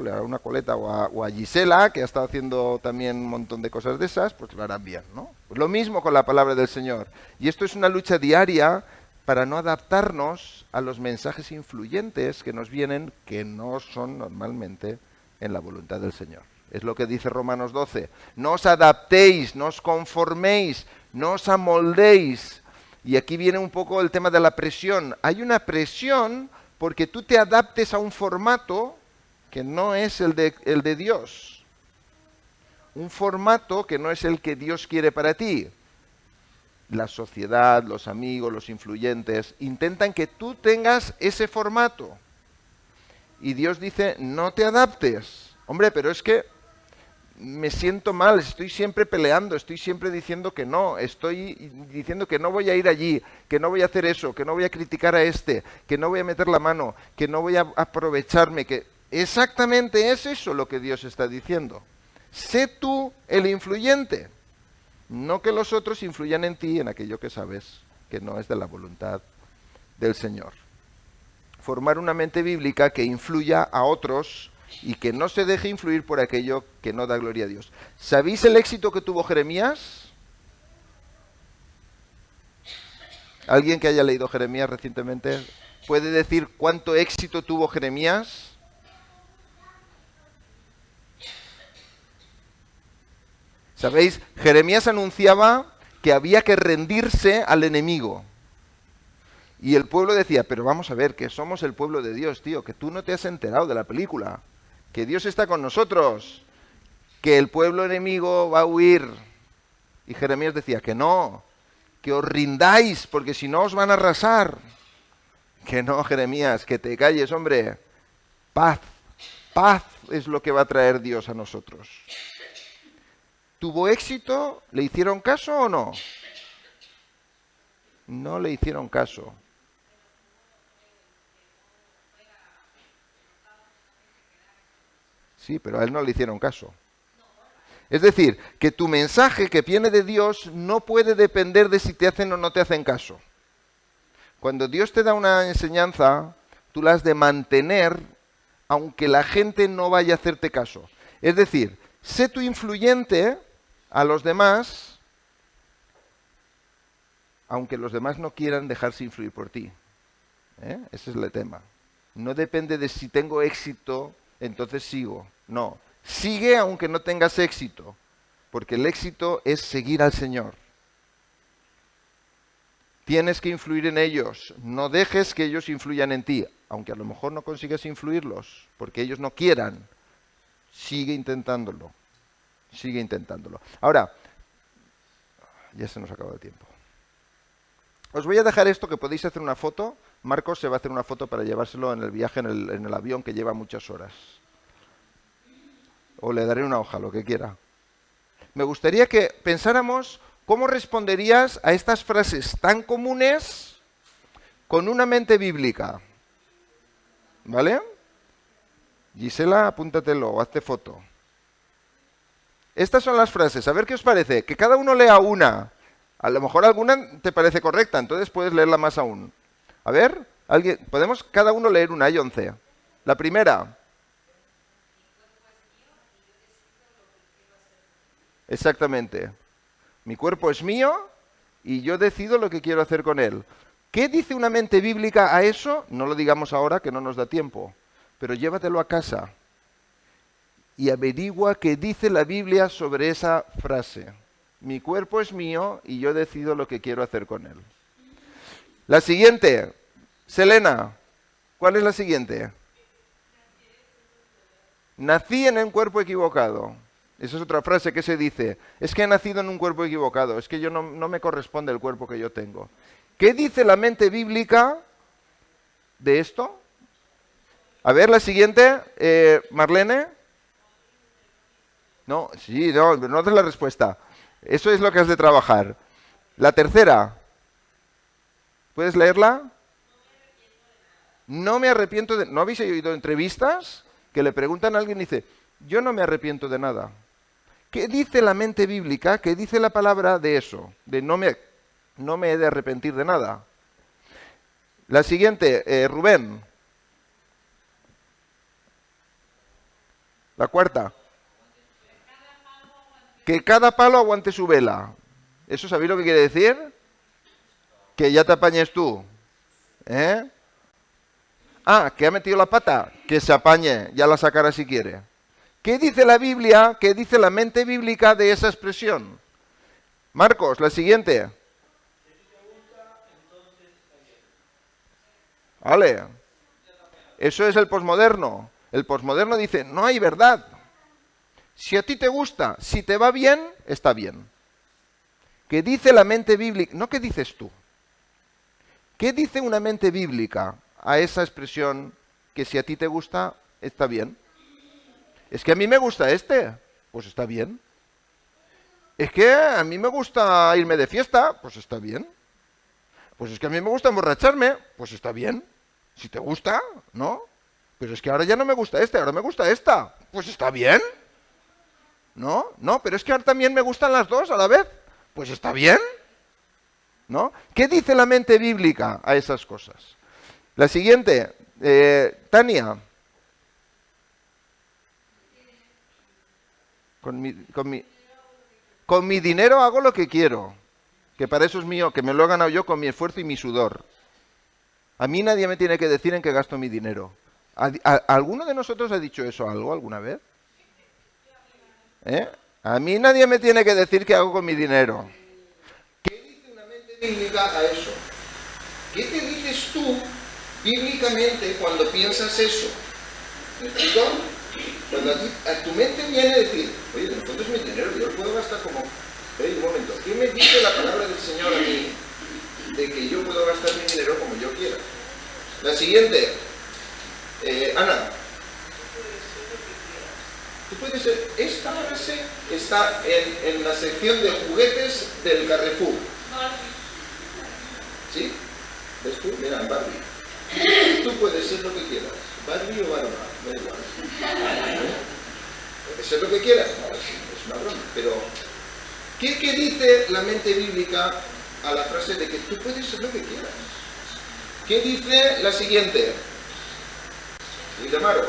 S1: le hará una coleta. O a Gisela, que ha estado haciendo también un montón de cosas de esas, pues lo harán bien, ¿no? Pues lo mismo con la palabra del Señor. Y esto es una lucha diaria para no adaptarnos a los mensajes influyentes que nos vienen, que no son normalmente en la voluntad del Señor. Es lo que dice Romanos 12. No os adaptéis, no os conforméis, no os amoldéis. Y aquí viene un poco el tema de la presión. Hay una presión porque tú te adaptes a un formato que no es el de Dios. Un formato que no es el que Dios quiere para ti. La sociedad, los amigos, los influyentes, intentan que tú tengas ese formato. Y Dios dice, no te adaptes. Hombre, pero es que me siento mal, estoy siempre peleando, estoy siempre diciendo que no, estoy diciendo que no voy a ir allí, que no voy a hacer eso, que no voy a criticar a este, que no voy a meter la mano, que no voy a aprovecharme, que exactamente es eso lo que Dios está diciendo. Sé tú el influyente, no que los otros influyan en ti en aquello que sabes que no es de la voluntad del Señor. Formar una mente bíblica que influya a otros y que no se deje influir por aquello que no da gloria a Dios. ¿Sabéis el éxito que tuvo Jeremías? ¿Alguien que haya leído Jeremías recientemente puede decir cuánto éxito tuvo Jeremías? ¿Sabéis? Jeremías anunciaba que había que rendirse al enemigo. Y el pueblo decía, pero vamos a ver, que somos el pueblo de Dios, tío, que tú no te has enterado de la película, que Dios está con nosotros, que el pueblo enemigo va a huir. Y Jeremías decía, que no, que os rindáis, porque si no os van a arrasar. Que no, Jeremías, que te calles, hombre. Paz, paz es lo que va a traer Dios a nosotros. ¿Tuvo éxito? ¿Le hicieron caso o no? No le hicieron caso. Sí, pero a él no le hicieron caso. Es decir, que tu mensaje que viene de Dios no puede depender de si te hacen o no te hacen caso. Cuando Dios te da una enseñanza, tú la has de mantener aunque la gente no vaya a hacerte caso. Es decir, sé tú influyente a los demás, aunque los demás no quieran dejarse influir por ti. Ese es el tema. No depende de si tengo éxito, entonces sigo. No, sigue aunque no tengas éxito, porque el éxito es seguir al Señor. Tienes que influir en ellos, no dejes que ellos influyan en ti, aunque a lo mejor no consigas influirlos, porque ellos no quieran. Sigue intentándolo, sigue intentándolo. Ahora, ya se nos acaba el tiempo. Os voy a dejar esto que podéis hacer una foto. Marcos se va a hacer una foto para llevárselo en el viaje en el avión que lleva muchas horas. O le daré una hoja, lo que quiera. Me gustaría que pensáramos cómo responderías a estas frases tan comunes con una mente bíblica. ¿Vale? Gisela, apúntatelo o hazte foto. Estas son las frases. A ver qué os parece. Que cada uno lea una. A lo mejor alguna te parece correcta, entonces puedes leerla más aún. A ver, podemos cada uno leer una, hay 11. La primera. Exactamente. Mi cuerpo es mío y yo decido lo que quiero hacer con él. ¿Qué dice una mente bíblica a eso? No lo digamos ahora, que no nos da tiempo, pero llévatelo a casa y averigua qué dice la Biblia sobre esa frase. Mi cuerpo es mío y yo decido lo que quiero hacer con él. La siguiente, Selena, ¿cuál es la siguiente? Nací en un cuerpo equivocado. Esa es otra frase que se dice. Es que he nacido en un cuerpo equivocado. Es que yo no me corresponde el cuerpo que yo tengo. ¿Qué dice la mente bíblica de esto? A ver, la siguiente, Marlene. No, sí, no es la respuesta. Eso es lo que has de trabajar. La tercera. ¿Puedes leerla? No me arrepiento de... ¿No habéis oído entrevistas que le preguntan a alguien y dice, yo no me arrepiento de nada. ¿Qué dice la mente bíblica? ¿Qué dice la palabra de eso? De no me he de arrepentir de nada. La siguiente, Rubén. La cuarta. Que cada palo aguante su vela. ¿Eso sabéis lo que quiere decir? Que ya te apañes tú. ¿Eh? Ah, que ha metido la pata. Que se apañe, ya la sacará si quiere. ¿Qué dice la Biblia? ¿Qué dice la mente bíblica de esa expresión? Marcos, la siguiente. Vale. Eso es el posmoderno. El posmoderno dice, no hay verdad. Si a ti te gusta, si te va bien, está bien. ¿Qué dice la mente bíblica? No, ¿qué dices tú? ¿Qué dice una mente bíblica a esa expresión que si a ti te gusta, está bien? Es que a mí me gusta pues está bien. Es que a mí me gusta irme de fiesta, pues está bien. Pues es que a mí me gusta emborracharme, pues está bien. Si te gusta, ¿no? Pero es que ahora ya no me gusta ahora me gusta esta, pues está bien. ¿No? No, pero es que ahora también me gustan las dos a la vez, pues está bien. ¿No? ¿Qué dice la mente bíblica a esas cosas? La siguiente, Tania. Con mi dinero hago lo que quiero, que para eso es mío, que me lo he ganado yo con mi esfuerzo y mi sudor. A mí nadie me tiene que decir en qué gasto mi dinero. ¿Alguno de nosotros ha dicho eso alguna vez? A mí nadie me tiene que decir qué hago con mi dinero. ¿Qué dice una mente bíblica a eso? ¿Qué te dices tú bíblicamente cuando piensas eso? ¿Me explico? Cuando a tu mente viene a decir, oye, en el fondo es mi dinero, yo lo puedo gastar como... un momento, ¿qué me dice la palabra del Señor a mí de que yo puedo gastar mi dinero como yo quiera? La siguiente, Ana. Tú puedes ser, esta frase está en la sección de juguetes del Carrefour. ¿Sí? ¿Ves tú? Mira, Barbie. Tú puedes ser lo que quieras. Barbie o Barba, da igual. Puedes ser lo que quieras. No, es una broma. Pero, ¿qué dice la mente bíblica a la frase de que tú puedes ser lo que quieras? ¿Qué dice la siguiente? Ildemaro.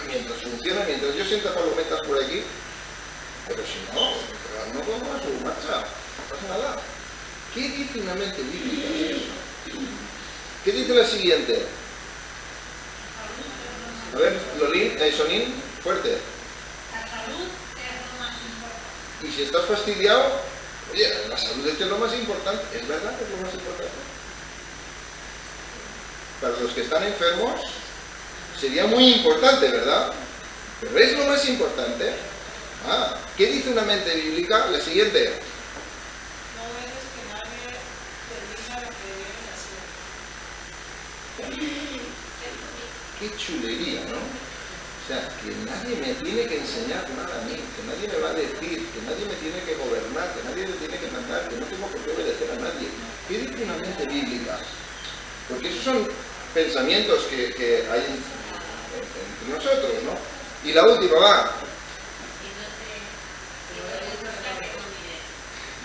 S1: Mientras funciona, mientras yo sienta palometas por aquí, pero si no vamos a su marcha, no pasa nada. ¿Qué dice una mente bíblica? ¿Qué dice la siguiente? A ver, Sonín, fuerte.
S2: La salud es lo más importante.
S1: Y si estás fastidiado, oye, la salud es lo más importante. ¿Es verdad que es lo más importante? Para los que están enfermos, sería muy importante, ¿verdad? Pero es lo más importante. ¿Qué dice una mente bíblica? La siguiente.
S2: No dejes que nadie te diga lo que debes hacer.
S1: Qué chulería, ¿no? O sea, que nadie me tiene que enseñar nada a mí, que nadie me va a decir, que nadie me tiene que gobernar, que nadie me tiene que mandar, que no tengo por qué obedecer a nadie. ¿Qué dice una mente bíblica? Porque esos son pensamientos que hay entre nosotros, ¿no? Y la última va.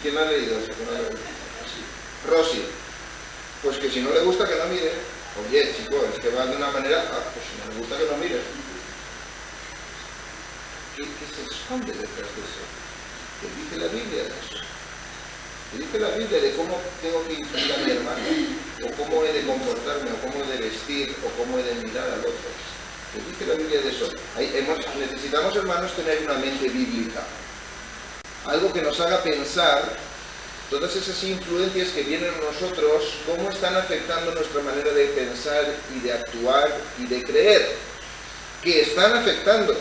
S1: ¿Quién ha leído eso? Rosy. Pues que si no le gusta que no mire. Oye, chico, es que va de una manera... pues si no le gusta que no mire. ¿Qué se esconde detrás de eso? ¿Qué dice la Biblia de eso? ¿Qué dice la Biblia de cómo tengo que influir a mi hermano? ¿O cómo he de comportarme? ¿O cómo he de vestir? ¿O cómo he de mirar al otro? ¿Qué dice la Biblia de eso? Necesitamos, hermanos, tener una mente bíblica. Algo que nos haga pensar todas esas influencias que vienen a nosotros, cómo están afectando nuestra manera de pensar y de actuar y de creer. Que están afectando.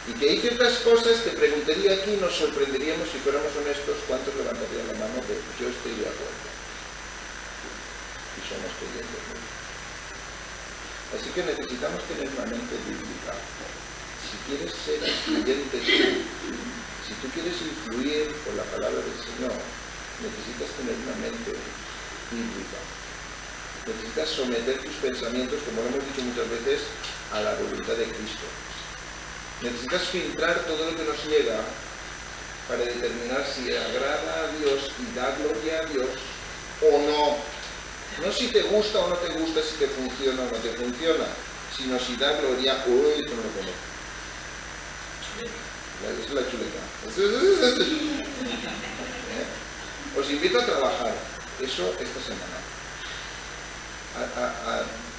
S1: Y que hay ciertas cosas, te preguntaría aquí, nos sorprenderíamos si fuéramos honestos, ¿cuántos levantarían la mano de yo estoy de acuerdo? Y somos creyentes, ¿no? Así que necesitamos tener una mente bíblica. Si quieres ser influyente tú, si tú quieres influir por la palabra del Señor, necesitas tener una mente bíblica.
S3: necesitas someter tus pensamientos, como lo hemos dicho muchas veces, a la voluntad de Cristo. Necesitas filtrar todo lo que nos llega para determinar si agrada a Dios y da gloria a Dios o no. No si te gusta o no te gusta, si te funciona o no te funciona, sino si da gloria, uy, esto no lo conozco. Esa es la chuleta. Os invito a trabajar eso esta semana.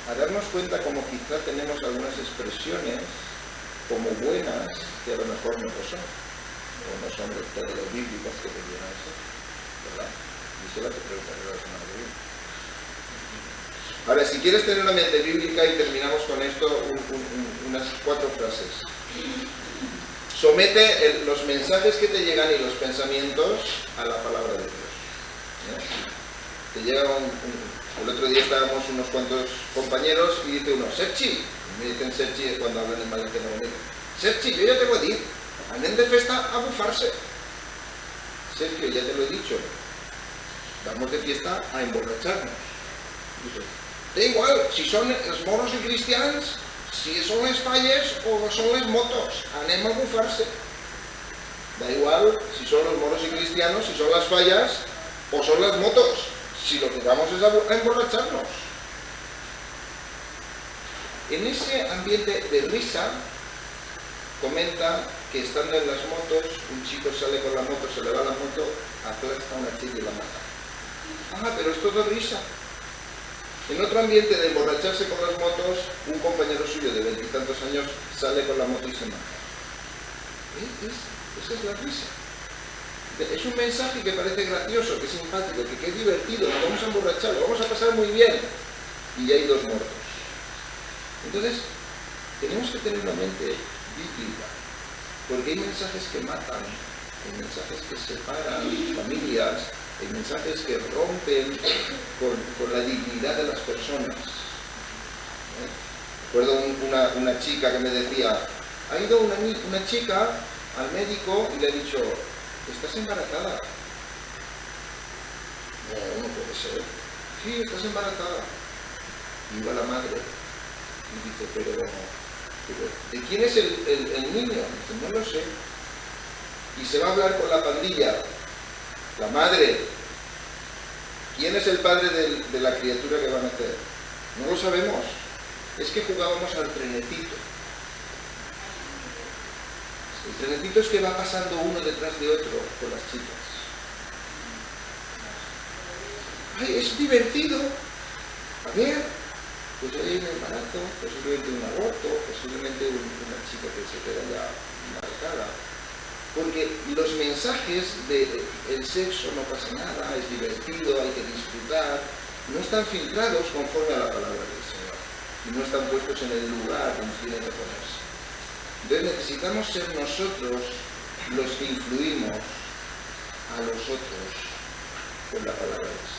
S3: A darnos cuenta como quizá tenemos algunas expresiones como buenas que a lo mejor no lo son. O no son de todo lo bíblicas que debieran ser. ¿Verdad? Dísela que preguntaré la semana que viene. Ahora, si quieres tener una mente bíblica, y terminamos con esto, unas 4 frases. Somete los mensajes que te llegan y los pensamientos a la palabra de Dios. Te llega el otro día estábamos unos cuantos compañeros y dice uno, Sergi, me dicen Sergi cuando hablan en valenciano conmigo. Sergi, yo ya te voy a decir, anden de fiesta a bufarse. Sergio, ya te lo he dicho, vamos de fiesta a emborracharnos. Dice, da igual, si son els moros i cristians, si són les falles o són les motos, anem a bufar-se. Da igual si son los moros y cristianos, si son las fallas o son las motos, si lo que vamos es a emborracharnos. En ese ambiente de risa, comenta que estando en las motos, un chico sale con la moto, se le va la moto, aplasta a una chica y la mata. Ah, pero es todo risa. En otro ambiente de emborracharse con las motos, un compañero suyo de 20 y tantos años sale con la moto y se mata. Esa es la risa. Es un mensaje que parece gracioso, que es simpático, que es divertido, nos vamos a emborrachar, lo vamos a pasar muy bien. Y hay 2 muertos. Entonces, tenemos que tener una mente bíblica, porque hay mensajes que matan, hay mensajes que separan familias, hay mensajes que rompen con la dignidad de las personas. Recuerdo una chica que me decía, ha ido una chica al médico y le ha dicho, estás embarazada. No puede ser. Sí, estás embarazada. Y va la madre y dice, pero ¿de quién es el niño? Dice, no lo sé. Y se va a hablar con la pandilla. La madre. ¿Quién es el padre de la criatura que va a nacer? No lo sabemos. Es que jugábamos al trenecito. El trenecito es que va pasando uno detrás de otro con las chicas. ¡Ay, es divertido! A ver, pues hay un embarazo, posiblemente un aborto, posiblemente una chica que se queda ya marcada. Porque los mensajes del sexo no pasa nada, es divertido, hay que disfrutar, no están filtrados conforme a la palabra del Señor. Y no están puestos en el lugar donde tienen que ponerse. Entonces necesitamos ser nosotros los que influimos a los otros con la palabra de Dios.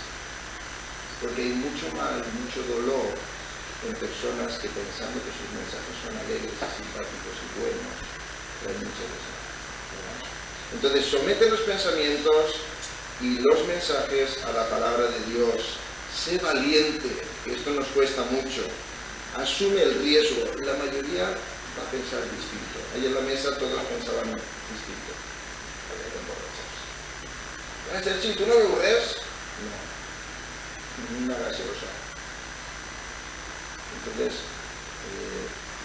S3: Porque hay mucho mal, mucho dolor en personas que pensando que sus mensajes son alegres y simpáticos y buenos, traen mucha desgracia. Entonces somete los pensamientos y los mensajes a la palabra de Dios. Sé valiente, que esto nos cuesta mucho. Asume el riesgo. La mayoría va a pensar distinto. Ahí en la mesa todos pensaban distinto. Había que emborracharse. ¿Sí? ¿Tú no me aburres? No. Una gaseosa. Entonces,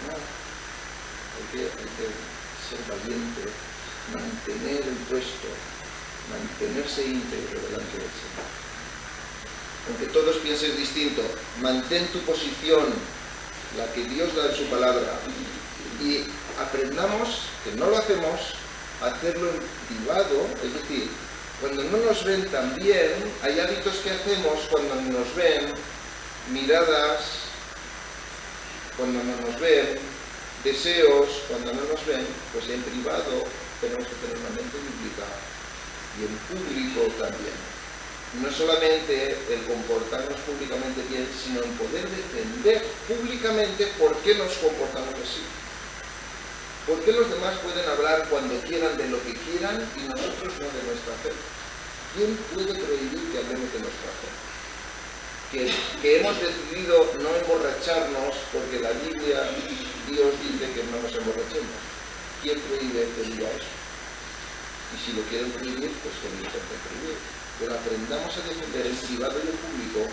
S3: no. Hay que ser valiente, mantener el puesto, mantenerse íntegro delante del Señor. Aunque todos piensen distinto, mantén tu posición, la que Dios da en su palabra, y aprendamos, que no lo hacemos, a hacerlo en privado, es decir, cuando no nos ven tan bien, hay hábitos que hacemos cuando nos ven, miradas, cuando no nos ven, deseos, cuando no nos ven, pues en privado tenemos que tener una mente bíblica y en público también. No solamente el comportarnos públicamente bien, sino en poder defender públicamente por qué nos comportamos así. ¿Por qué los demás pueden hablar cuando quieran de lo que quieran y nosotros no de nuestra fe? ¿Quién puede prohibir que hablemos de nuestra fe? que hemos decidido no emborracharnos porque la Biblia, Dios dice que no nos emborrachemos. ¿Quién prohíbe que diga eso? Y si lo quieren prohibir, pues que lo intenten prohibir. Pero aprendamos a defender en privado y en público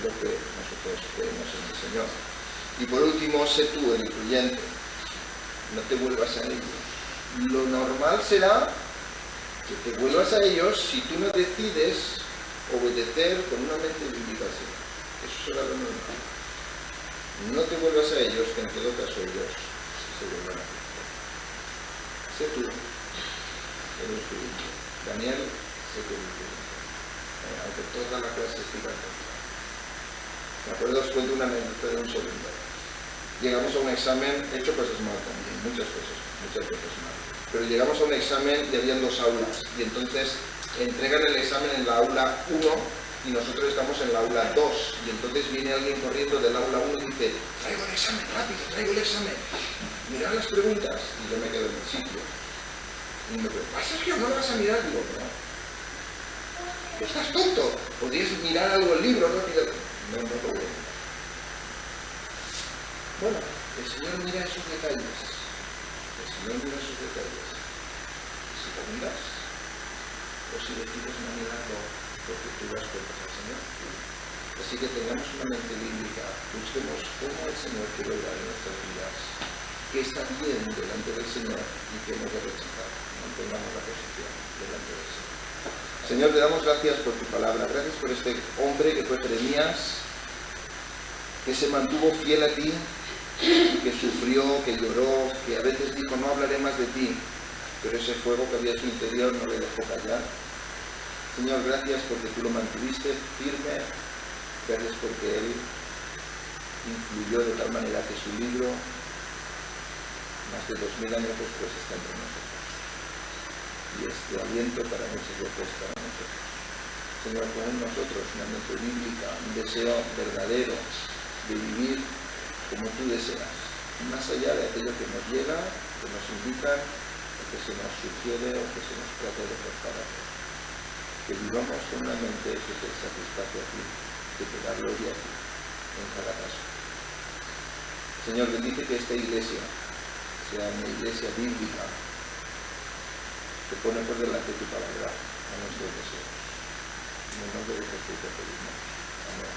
S3: lo que nosotros creemos en el Señor. Y por último, sé tú el influyente. No te vuelvas a ellos. Lo normal será que te vuelvas a ellos si tú no decides obedecer con una mente bíblica así. Eso será lo normal. No te vuelvas a ellos, que en todo caso ellos se vuelvan a ti. Sé tú el influyente. Daniel, sé tú el influyente. Aunque toda la clase esté contra. Me acuerdo, os cuento una anécdota de un segundo. Llegamos a un examen, he hecho cosas mal también, muchas veces mal. Pero llegamos a un examen y habían 2 aulas. Y entonces entregan el examen en la aula 1 y nosotros estamos en la aula 2. Y entonces viene alguien corriendo del aula 1 y dice, traigo el examen, rápido, traigo el examen. Mirad las preguntas. Y yo me quedo en el sitio. Y me pregunto, Sergio, no lo vas a mirar? Digo, no. ¿Estás tonto? Podrías mirar algo del libro rápido. No lo voy a mirar. Bueno, el Señor mira esos detalles. El Señor mira esos detalles. Si lo miras, o si decides no mirarlo porque tú das cuentas al Señor. Así que tengamos una mente bíblica, busquemos cómo el Señor quiere obrar en nuestras vidas, que está bien delante del Señor y que hemos de rechazar. Mantengamos la posición delante del Señor. Señor, te damos gracias por tu palabra. Gracias por este hombre que fue Jeremías, que se mantuvo fiel a ti, que sufrió, que lloró, que a veces dijo, no hablaré más de ti, pero ese fuego que había en su interior no le dejó callar. Señor, gracias porque tú lo mantuviste firme, gracias porque él influyó de tal manera que su libro, más de 2000 años después, está entre nosotros. Y este aliento para muchos locos para nosotros. Señor, pon en nosotros una mente bíblica, un deseo verdadero de vivir como tú deseas, más allá de aquello que nos llega, que nos indica, o que se nos sugiere, o que se nos trata de forzar a hacer. Que vivamos con una mente que te satisface a ti, que te da gloria a ti, en cada paso. Señor, bendice que esta iglesia sea una iglesia bíblica, que pone por delante tu palabra a nuestros deseos. En el nombre de Jesús te pedimos. Amén.